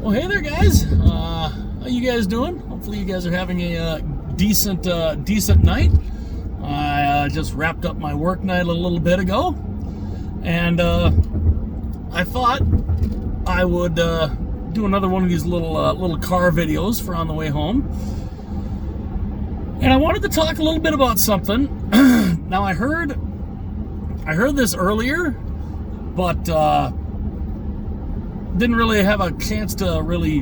Well, hey there, guys. How you guys doing? Hopefully, you guys are having a decent night. I just wrapped up my work night a little bit ago, and I thought I would do another one of these little car videos for on the way home. And I wanted to talk a little bit about something. Now, I heard this earlier, but didn't really have a chance to really,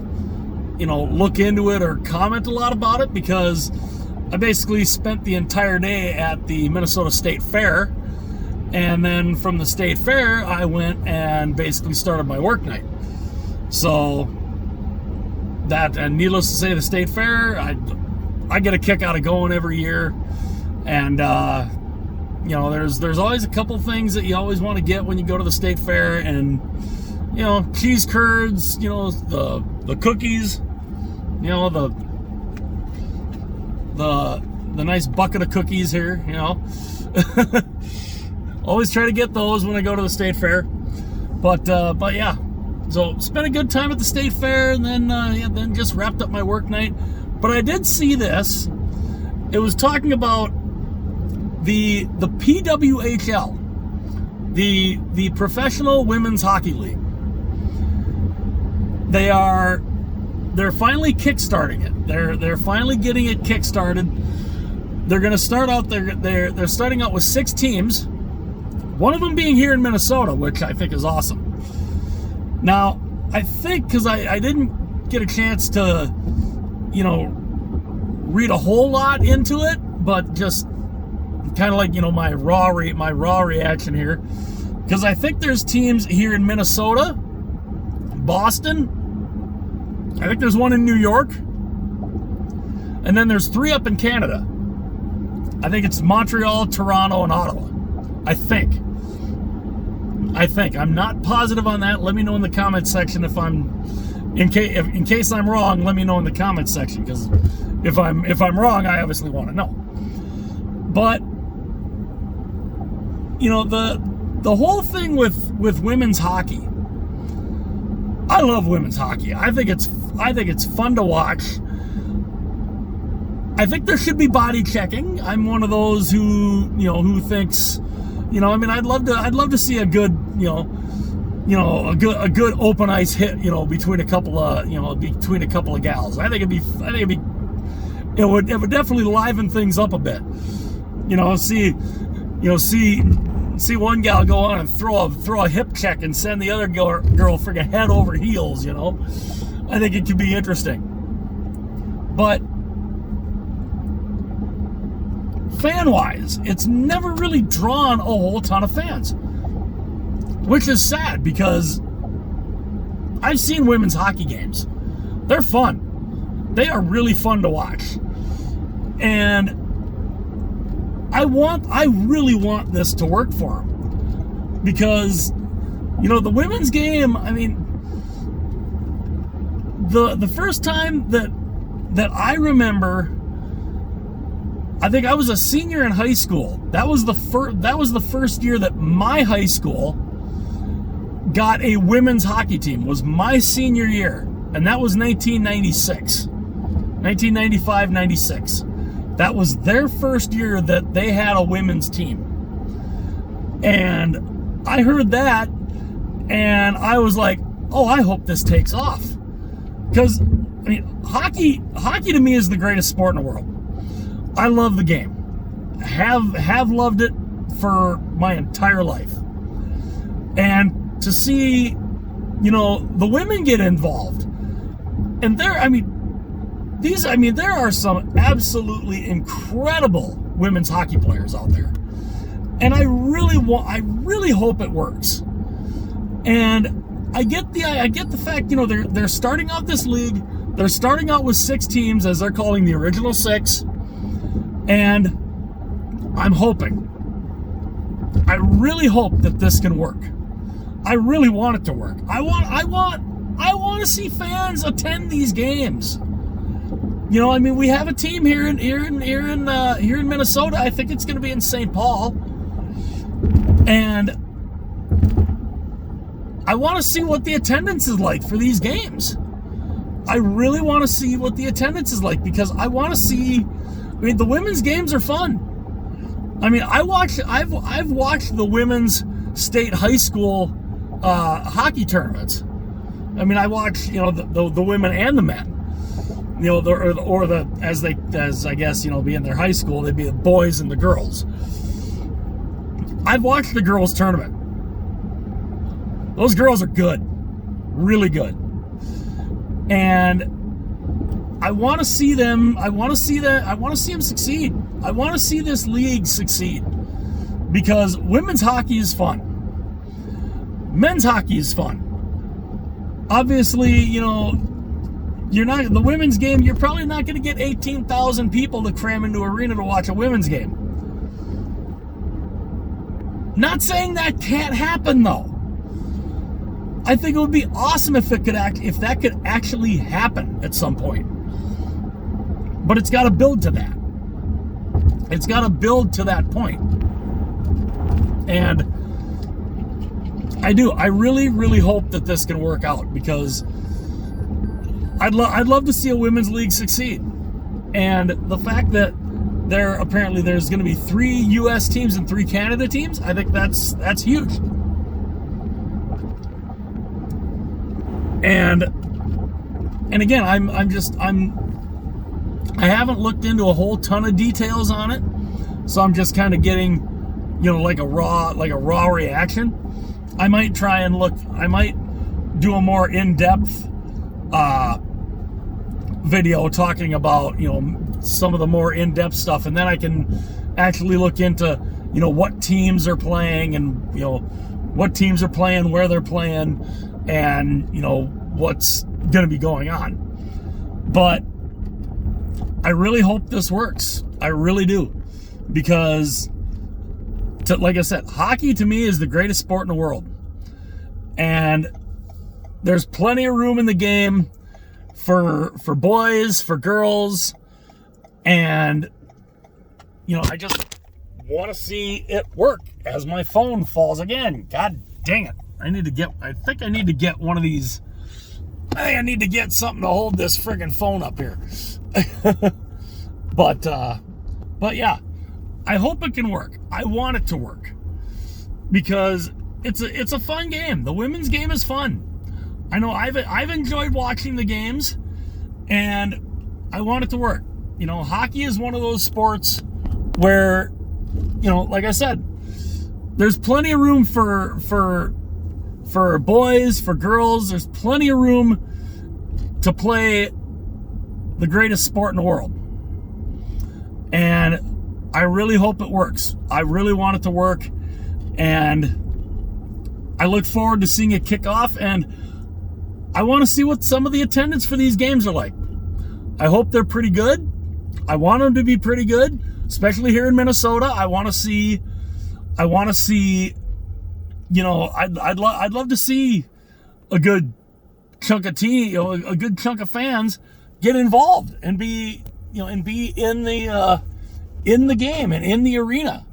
look into it or comment a lot about it, because I basically spent the entire day at the Minnesota State Fair, and then from the State Fair I went and basically started my work night. So that, and needless to say, the State Fair, I get a kick out of going every year, and there's always a couple things that you always want to get when you go to the State Fair, and cheese curds, the cookies, the nice bucket of cookies here, always try to get those when I go to the State Fair. But yeah, so spent a good time at the State Fair, and then just wrapped up my work night. But I did see this. It was talking about the PWHL, the Professional Women's Hockey League. They're finally kickstarting it. They're finally getting it kickstarted. They're going to start out. They're starting out with 6 teams. One of them being here in Minnesota, which I think is awesome. Now, I think, because I didn't get a chance to, read a whole lot into it, but just kind of like, my raw reaction here, because I think there's teams here in Minnesota, Boston, I think there's one in New York, and then there's 3 up in Canada. I think it's Montreal, Toronto, and Ottawa. I think. I'm not positive on that. Let me know in the comment section if in case I'm wrong. Let me know in the comment section, because if I'm wrong, I obviously want to know. But the whole thing with women's hockey, I love women's hockey. I think it's fun to watch. I think there should be body checking. I'm one of those who thinks, I'd love to see a good, a good open ice hit, between a couple of gals. I think it would definitely liven things up a bit. See one gal go on and throw a hip check and send the other girl friggin' head over heels. I think it could be interesting. But fan-wise, it's never really drawn a whole ton of fans, which is sad, because I've seen women's hockey games. They're fun. They are really fun to watch. And I really want this to work for them, because the women's game, the first time that I remember, I think I was a senior in high school. That was the first year that my high school got a women's hockey team. Was my senior year, and that was 1995-96. That was their first year that they had a women's team. And I heard that, and I was like, oh, I hope this takes off. Because, hockey to me is the greatest sport in the world. I love the game. Have loved it for my entire life. And to see, the women get involved. And there are some absolutely incredible women's hockey players out there. And I really hope it works. And I get the fact, they're starting out this league. They're starting out with 6 teams, as they're calling the original 6. And I'm hoping, I really hope that this can work. I really want it to work. I want to see fans attend these games. We have a team here in Minnesota. I think it's going to be in St. Paul, and I want to see what the attendance is like for these games. I really want to see what the attendance is like, because I want to see. I mean, the women's games are fun. I mean, I've watched the women's state high school hockey tournaments. I mean, I watch, you know, the women and the men. You know, or the as I guess, you know, being their high school, they'd be the boys and the girls. I've watched the girls tournament. Those girls are good, really good, and I want to see them. I want to see them succeed. I want to see this league succeed, because women's hockey is fun. Men's hockey is fun. Obviously, you know, the women's game, you're probably not going to get 18,000 people to cram into an arena to watch a women's game. Not saying that can't happen, though. I think it would be awesome if that could actually happen at some point. But it's got to build to that. It's got to build to that point. And I really, really hope that this can work out, because I'd love to see a women's league succeed. And the fact that there's going to be 3 U.S. teams and 3 Canada teams, I think that's huge. And again, I haven't looked into a whole ton of details on it, so I'm just kind of getting, you know, like a raw reaction. I might do a more in-depth video talking about, you know, some of the more in-depth stuff, and then I can actually look into, you know, what teams are playing, and, you know, what teams are playing, where they're playing, and, you know, what's going to be going on. But I really hope this works. I really do, because like I said, hockey to me is the greatest sport in the world, and there's plenty of room in the game for boys, for girls, and, you know, I just want to see it work. As my phone falls again, god dang it, I think I need to get one of these. I think I need to get something to hold this friggin' phone up here. But yeah, I hope it can work. I want it to work, because it's a fun game. The women's game is fun. I know I've enjoyed watching the games, and I want it to work. You know, hockey is one of those sports where, you know, like I said, there's plenty of room for boys, for girls. There's plenty of room to play the greatest sport in the world. And I really hope it works. I really want it to work. And I look forward to seeing it kick off. And I want to see what some of the attendance for these games are like. I hope they're pretty good. I want them to be pretty good, especially here in Minnesota. I want to see, you know, I'd love to see a good chunk of a good chunk of fans get involved and be in the game and in the arena.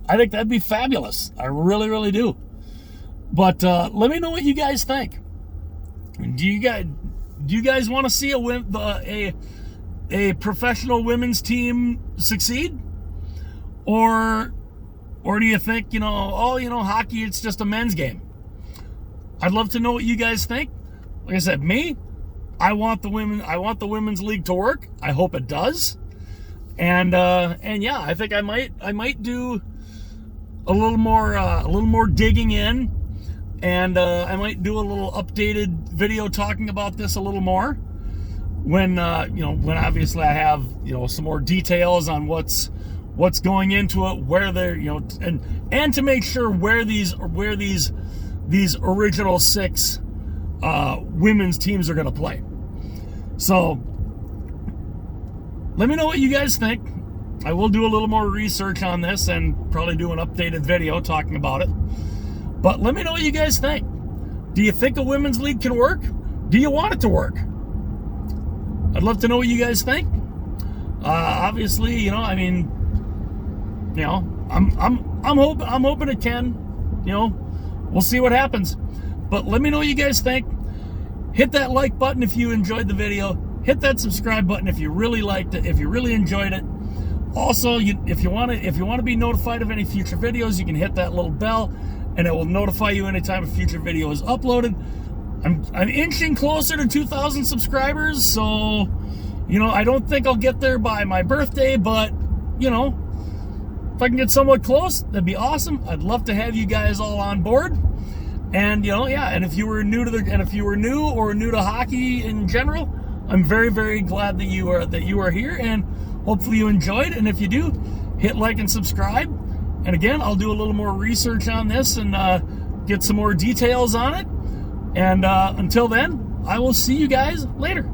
I think that'd be fabulous. I really, really do. But let me know what you guys think. Do you guys want to see a professional women's team succeed, or do you think, hockey, it's just a men's game? I'd love to know what you guys think. Like I said, I want the women's league to work. I hope it does. And yeah, I think I might do a little more digging in, and I might do a little updated video talking about this a little more when obviously I have, some more details on what's going into it, where they're, and to make sure where these original 6 women's teams are going to play. So let me know what you guys think. I will do a little more research on this and probably do an updated video talking about it. But let me know what you guys think. Do you think a women's league can work? Do you want it to work? I'd love to know what you guys think. Obviously, I'm hoping it can. We'll see what happens. But let me know what you guys think. Hit that like button if you enjoyed the video. Hit that subscribe button if you really liked it, if you really enjoyed it. Also, if you want to be notified of any future videos, you can hit that little bell, and it will notify you anytime a future video is uploaded. I'm inching closer to 2,000 subscribers, so I don't think I'll get there by my birthday, but if I can get somewhat close, that'd be awesome. I'd love to have you guys all on board. And and if you were new or new to hockey in general, I'm very, very glad that you are here, and hopefully you enjoyed. And if you do, hit like and subscribe. And again, I'll do a little more research on this and get some more details on it. And until then, I will see you guys later.